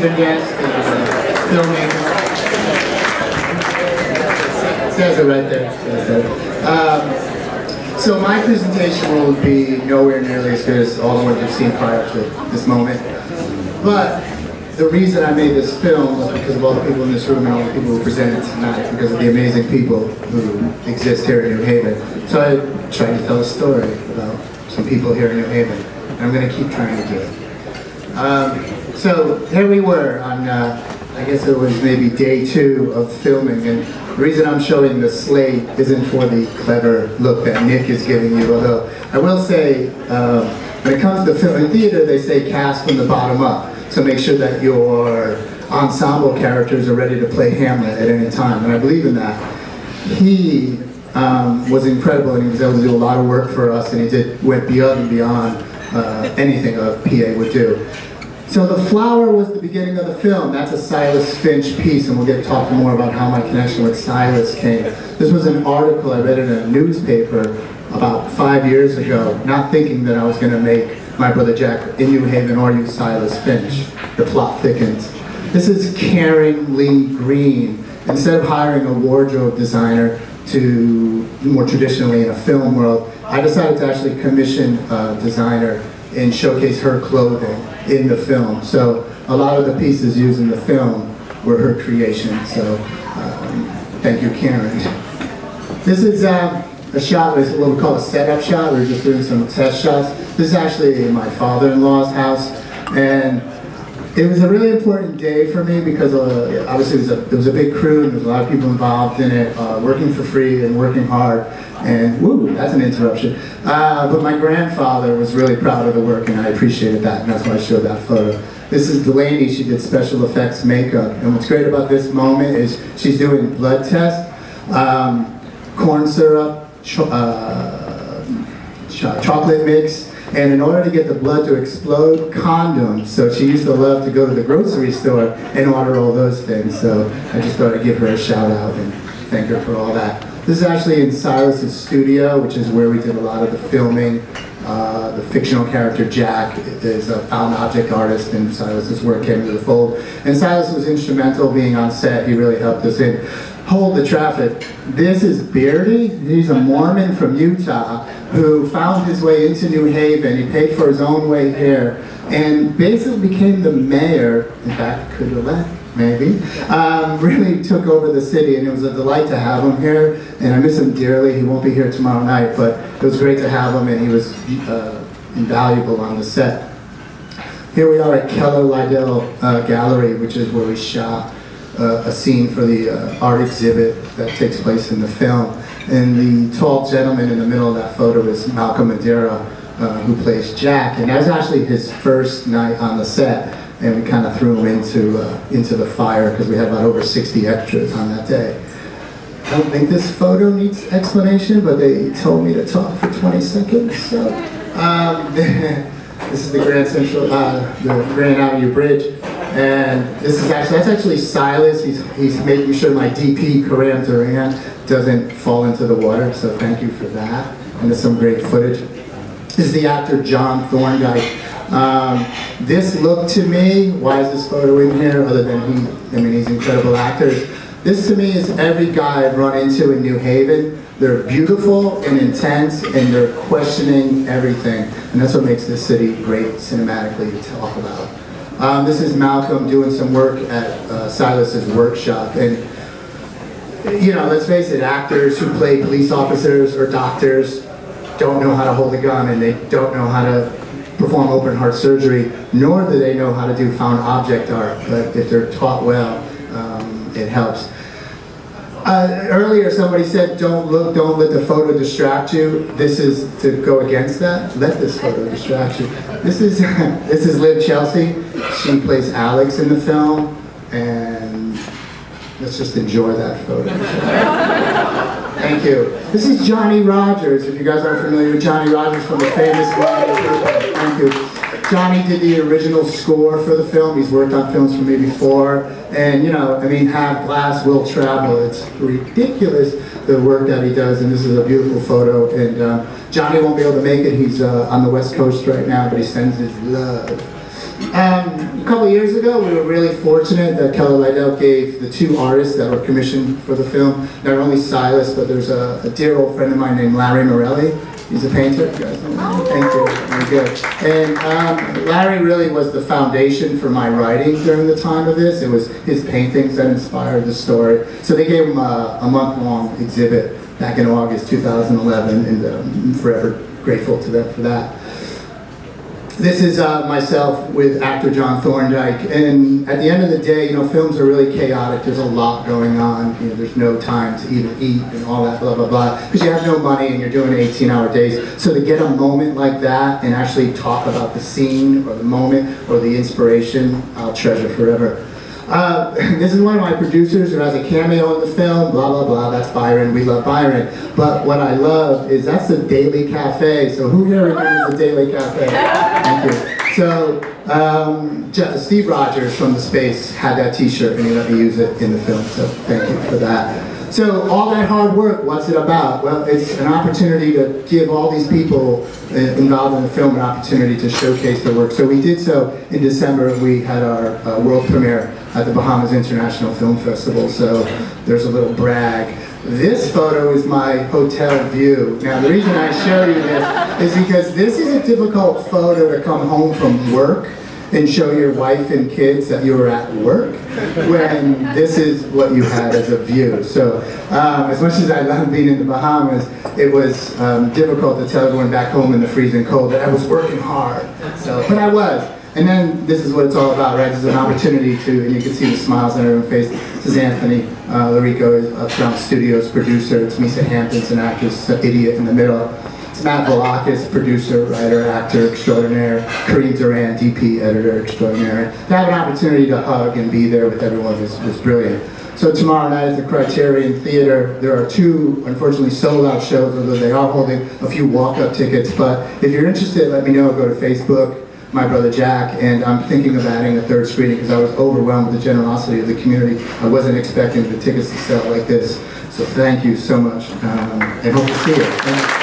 featured guest filming. It says it right there. So my presentation will be nowhere nearly as good as all the ones you've seen prior to this moment. But the reason I made this film was because of all the people in this room and all the people who presented tonight, because of the amazing people who exist here in New Haven. So I tried to tell a story about some people here in New Haven, and I'm going to keep trying to do it. So here we were on, I guess it was maybe day 2 of filming, and the reason I'm showing the slate isn't for the clever look that Nick is giving you, although I will say, when it comes to film and theater, they say cast from the bottom up. So make sure that your ensemble characters are ready to play Hamlet at any time, and I believe in that. He was incredible, and he was able to do a lot of work for us, and he went beyond and beyond anything a PA would do. So the flower was the beginning of the film. That's a Silas Finch piece, and we'll get to talk more about how my connection with Silas came. This was an article I read in a newspaper about 5 years ago, not thinking that I was going to make My Brother Jack in New Haven or use Silas Finch. The plot thickens. This is Karen Lee Green. Instead of hiring a wardrobe designer to more traditionally in a film world, I decided to actually commission a designer and showcase her clothing in the film. So a lot of the pieces used in the film were her creation. So thank you, Karen. This is a shot with what we call a setup shot. We're just doing some test shots. This is actually my father-in-law's house, and it was a really important day for me because obviously it was a big crew and there was a lot of people involved in it, working for free and working hard. And woo, that's an interruption. But my grandfather was really proud of the work, and I appreciated that, and that's why I showed that photo. This is Delaney. She did special effects makeup, and what's great about this moment is she's doing blood tests, corn syrup, chocolate mix, and in order to get the blood to explode, condoms. So she used to love to go to the grocery store and order all those things. So I just thought I'd give her a shout out and thank her for all that. This is actually in Silas's studio, which is where we did a lot of the filming. The fictional character Jack is a found object artist, and Silas's work came to the fold. And Silas was instrumental being on set. He really helped us in. Hold the traffic. This is Beardy. He's a Mormon from Utah who found his way into New Haven. He paid for his own way here and basically became the mayor, in fact, could elect, maybe, really took over the city, and it was a delight to have him here, and I miss him dearly. He won't be here tomorrow night, but it was great to have him, and he was invaluable on the set. Here we are at Keller Liddell Gallery, which is where we shot a scene for the art exhibit that takes place in the film. And the tall gentleman in the middle of that photo is Malcolm Madeira, who plays Jack, and that was actually his first night on the set, and we kind of threw him into the fire because we had about over 60 extras on that day. I don't think this photo needs explanation, but they told me to talk for 20 seconds. So this is the Grand Central, the Grand Avenue Bridge. And this is that's actually Silas. He's making sure my DP, Karam Duran, doesn't fall into the water, so thank you for that. And there's some great footage. This is the actor John Thorndyke. This look to me, why is this photo in here other than he's incredible actors. This to me is every guy I've run into in New Haven. They're beautiful and intense, and they're questioning everything. And that's what makes this city great cinematically to talk about. This is Malcolm doing some work at Silas's workshop, and you know, let's face it, actors who play police officers or doctors don't know how to hold a gun, and they don't know how to perform open heart surgery, nor do they know how to do found object art, but if they're taught well, it helps. Earlier somebody said, don't let the photo distract you. This is to go against that. Let this photo distract you. This is Liv Chelsea. She plays Alex in the film, and let's just enjoy that photo. Thank you. This is Johnny Rogers. If you guys aren't familiar with Johnny Rogers from the famous movie. Thank you. Johnny did the original score for the film. He's worked on films for me before. And, you know, I mean, Have Glass Will Travel. It's ridiculous, the work that he does. And this is a beautiful photo. And Johnny won't be able to make it. He's on the West Coast right now, but he sends his love. A couple years ago, we were really fortunate that Keller Lydell gave the 2 artists that were commissioned for the film, not only Silas, but there's a dear old friend of mine named Larry Morelli. He's a painter, you guys know him? Thank you, very good. And Larry really was the foundation for my writing during the time of this. It was his paintings that inspired the story. So they gave him a month-long exhibit back in August 2011, and I'm forever grateful to them for that. This is myself with actor John Thorndike, and at the end of the day, you know, films are really chaotic. There's a lot going on. You know, there's no time to even eat and all that blah blah blah because you have no money and you're doing 18-hour days. So to get a moment like that and actually talk about the scene or the moment or the inspiration, I'll treasure forever. This is one of my producers who has a cameo in the film, blah, blah, blah, that's Byron, we love Byron. But what I love is that's the Daily Cafe, so who here remembers the Daily Cafe? Thank you. So, Steve Rogers from The Space had that t-shirt and he let me use it in the film, so thank you for that. So all that hard work, what's it about? Well, it's an opportunity to give all these people involved in the film an opportunity to showcase their work. So we did so in December. We had our world premiere at the Bahamas International Film Festival, so there's a little brag. This photo is my hotel view. Now the reason I show you this is because this is a difficult photo to come home from work and show your wife and kids that you were at work when this is what you had as a view. So as much as I love being in the Bahamas, it was difficult to tell everyone back home in the freezing cold that I was working hard. So, but I was. And then this is what it's all about, right? This is an opportunity to, and you can see the smiles on everyone's face. This is Anthony Larico, is Uptown Studios producer. It's Misa Hampton's an actress, idiot in the middle. It's Matt Volakis, producer, writer, actor extraordinaire. Kareem Duran, DP, editor extraordinaire. To have an opportunity to hug and be there with everyone is brilliant. So tomorrow night at the Criterion Theater, there are 2, unfortunately, sold-out shows, although they are holding a few walk-up tickets. But if you're interested, let me know. Go to Facebook, my brother Jack, and I'm thinking of adding a 3rd screening because I was overwhelmed with the generosity of the community. I wasn't expecting the tickets to sell like this. So thank you so much, and hope to see you.